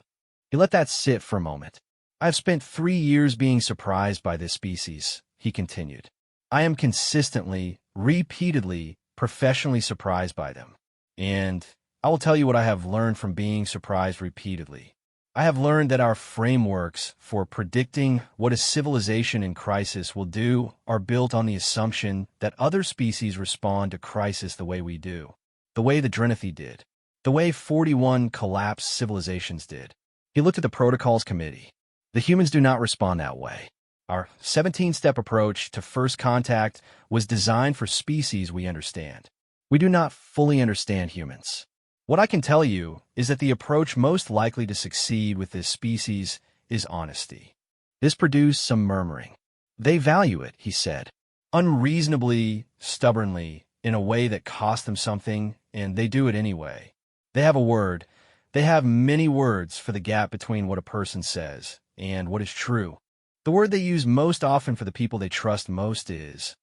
He let that sit for a moment. I have spent 3 years being surprised by this species, he continued. I am consistently, repeatedly, professionally surprised by them. And I will tell you what I have learned from being surprised repeatedly. I have learned that our frameworks for predicting what a civilization in crisis will do are built on the assumption that other species respond to crisis the way we do, the way the Drenithi did, the way 41 collapsed civilizations did. He looked at the protocols committee. The humans do not respond that way. Our 17-step approach to first contact was designed for species we understand. We do not fully understand humans. What I can tell you is that the approach most likely to succeed with this species is honesty. This produced some murmuring. They value it, he said, unreasonably, stubbornly, in a way that cost them something, and they do it anyway. They have a word. They have many words for the gap between what a person says and what is true. The word they use most often for the people they trust most is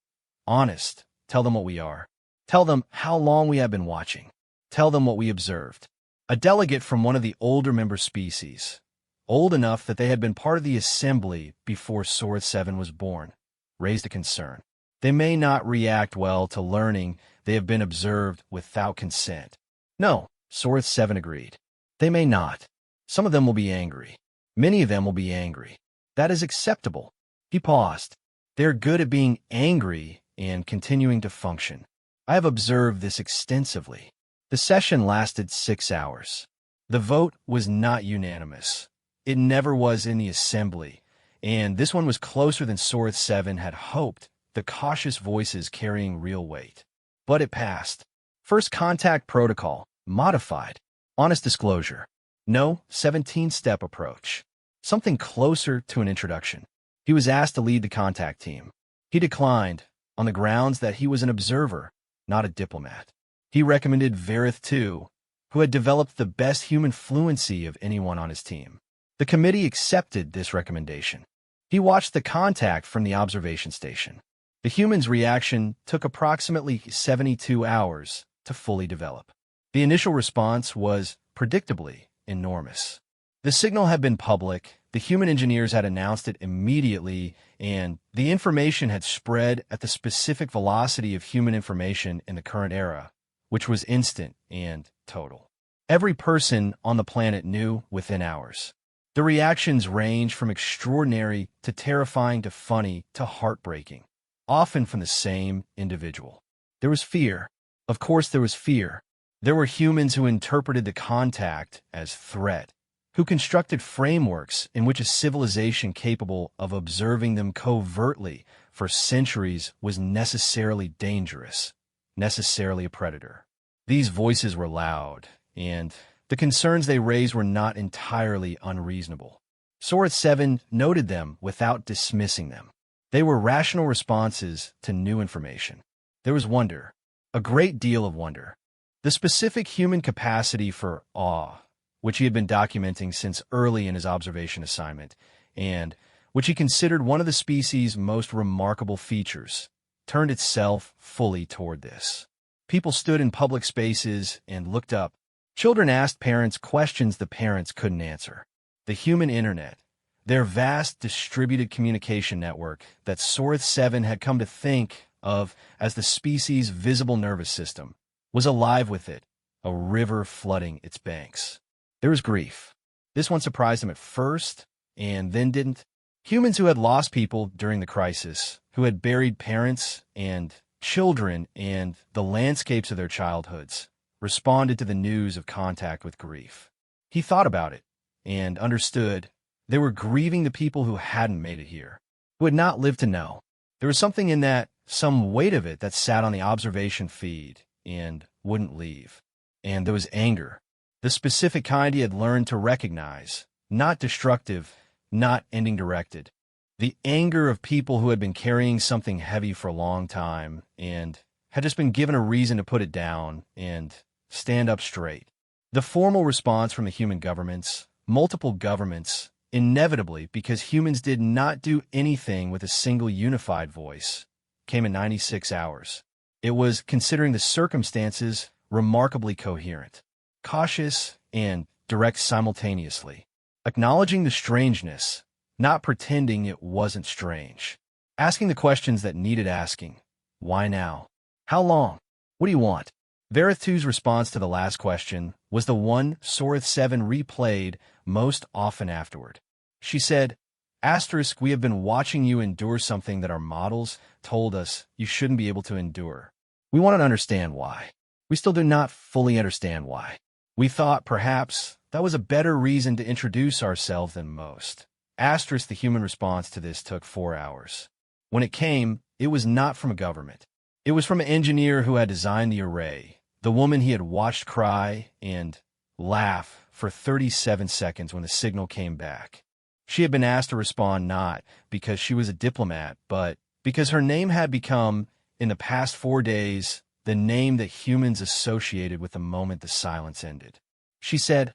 honest. Tell them what we are. Tell them how long we have been watching. Tell them what we observed. A delegate from one of the older member species, old enough that they had been part of the assembly before Sorth 7 was born, raised a concern. They may not react well to learning they have been observed without consent. No, Sorth 7 agreed. They may not. Some of them will be angry. Many of them will be angry. That is acceptable. He paused. They're good at being angry and continuing to function. I have observed this extensively. The session lasted 6 hours. The vote was not unanimous. It never was in the assembly, and this one was closer than Sorth 7 had hoped, the cautious voices carrying real weight. But it passed. First contact protocol, modified. Honest disclosure. No 17-step approach. Something closer to an introduction. He was asked to lead the contact team. He declined, on the grounds that he was an observer, not a diplomat. He recommended Verith II, who had developed the best human fluency of anyone on his team. The committee accepted this recommendation. He watched the contact from the observation station. The human's reaction took approximately 72 hours to fully develop. The initial response was, predictably, enormous. The signal had been public, the human engineers had announced it immediately, and the information had spread at the specific velocity of human information in the current era, which was instant and total. Every person on the planet knew within hours. The reactions ranged from extraordinary to terrifying to funny to heartbreaking, often from the same individual. There was fear. Of course there was fear. There were humans who interpreted the contact as threat, who constructed frameworks in which a civilization capable of observing them covertly for centuries was necessarily dangerous, necessarily a predator. These voices were loud, and the concerns they raised were not entirely unreasonable. Sorth 7 noted them without dismissing them. They were rational responses to new information. There was wonder, a great deal of wonder. The specific human capacity for awe, which he had been documenting since early in his observation assignment, and which he considered one of the species' most remarkable features, turned itself fully toward this. People stood in public spaces and looked up. Children asked parents questions the parents couldn't answer. The human internet, their vast distributed communication network that Sorth 7 had come to think of as the species' visible nervous system, was alive with it, a river flooding its banks. There was grief. This one surprised him at first, and then didn't. Humans who had lost people during the crisis, who had buried parents and children and the landscapes of their childhoods, responded to the news of contact with grief. He thought about it and understood they were grieving the people who hadn't made it here, who had not lived to know. There was something in that some weight of it that sat on the observation feed and wouldn't leave. And there was anger, the specific kind he had learned to recognize, not destructive, not ending-directed. The anger of people who had been carrying something heavy for a long time and had just been given a reason to put it down and stand up straight. The formal response from the human governments, multiple governments, inevitably, because humans did not do anything with a single unified voice, came in 96 hours. It was, considering the circumstances, remarkably coherent, cautious, and direct simultaneously, acknowledging the strangeness, not pretending it wasn't strange, asking the questions that needed asking. Why now? How long? What do you want? Verith2's response to the last question was the one Sorith 7 replayed most often afterward. She said, "Asterisk, we have been watching you endure something that our models told us you shouldn't be able to endure. We want to understand why. We still do not fully understand why. We thought perhaps that was a better reason to introduce ourselves than most." Asterisk, the human response to this took 4 hours. When it came, it was not from a government. It was from an engineer who had designed the array, the woman he had watched cry and laugh for 37 seconds when the signal came back. She had been asked to respond not because she was a diplomat, but because her name had become, in the past 4 days, the name that humans associated with the moment the silence ended. She said,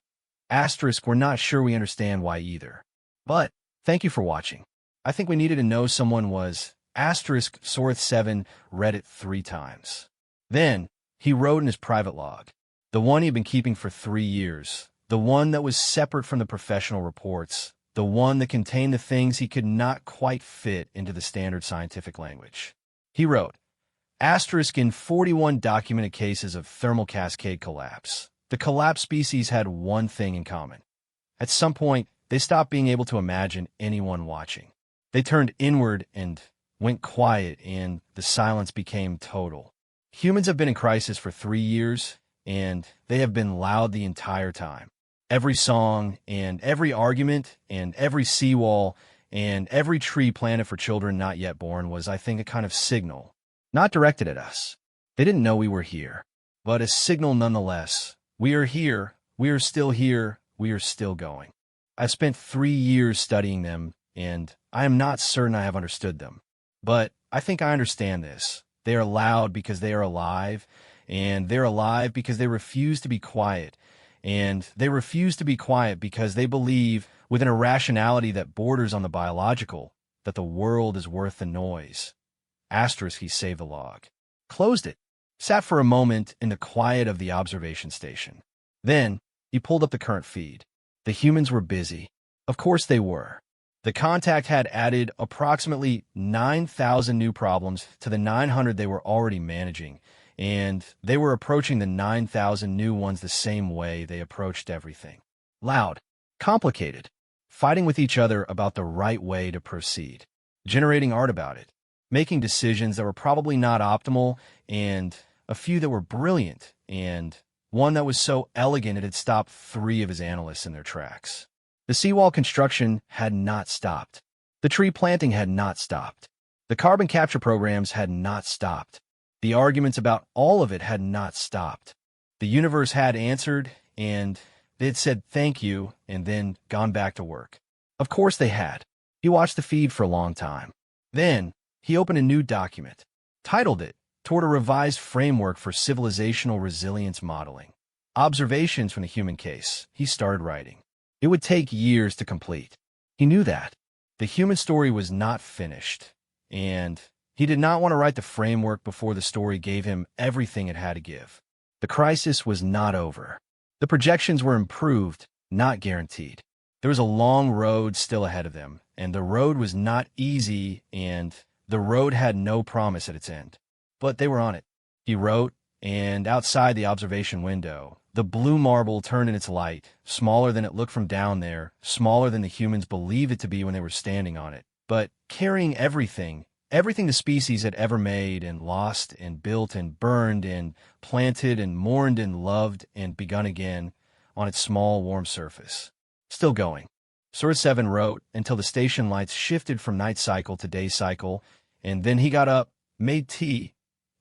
"Asterisk, we're not sure we understand why either. But thank you for watching. I think we needed to know someone was." Asterisk, Sorith 7 read it 3 times. Then he wrote in his private log, the one he'd been keeping for 3 years, the one that was separate from the professional reports, the one that contained the things he could not quite fit into the standard scientific language. He wrote, asterisk, in 41 documented cases of thermal cascade collapse, the collapsed species had one thing in common. At some point, they stopped being able to imagine anyone watching. They turned inward and went quiet, and the silence became total. Humans have been in crisis for 3 years, and they have been loud the entire time. Every song, and every argument, and every seawall, and every tree planted for children not yet born was, I think, a kind of signal, not directed at us. They didn't know we were here, but a signal nonetheless. We are here, we are still here, we are still going. I've spent 3 years studying them, and I am not certain I have understood them. But I think I understand this. They are loud because they are alive, and they're alive because they refuse to be quiet, and they refuse to be quiet because they believe, with an irrationality that borders on the biological, that the world is worth the noise. Asterisk, he saved the log, closed it, sat for a moment in the quiet of the observation station. Then he pulled up the current feed. The humans were busy. Of course they were. The contact had added approximately 9,000 new problems to the 900 they were already managing, and they were approaching the 9,000 new ones the same way they approached everything. Loud, complicated, fighting with each other about the right way to proceed, generating art about it, making decisions that were probably not optimal, and a few that were brilliant, and one that was so elegant it had stopped 3 of his analysts in their tracks. The seawall construction had not stopped. The tree planting had not stopped. The carbon capture programs had not stopped. The arguments about all of it had not stopped. The universe had answered, and they had said thank you and then gone back to work. Of course they had. He watched the feed for a long time. Then he opened a new document, titled it, Toward a Revised Framework for Civilizational Resilience Modeling. Observations from the Human Case. He started writing. It would take years to complete. He knew that. The human story was not finished, and he did not want to write the framework before the story gave him everything it had to give. The crisis was not over. The projections were improved, not guaranteed. There was a long road still ahead of them, and the road was not easy, and the road had no promise at its end. But they were on it. He wrote, and outside the observation window, the blue marble turned in its light, smaller than it looked from down there, smaller than the humans believed it to be when they were standing on it, but carrying everything the species had ever made and lost and built and burned and planted and mourned and loved and begun again on its small, warm surface. Still going. Sorith 7 wrote until the station lights shifted from night cycle to day cycle, and then he got up, made tea,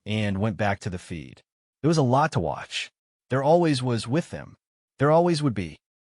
and went back to the feed. It was a lot to watch. There always was with them. There always would be.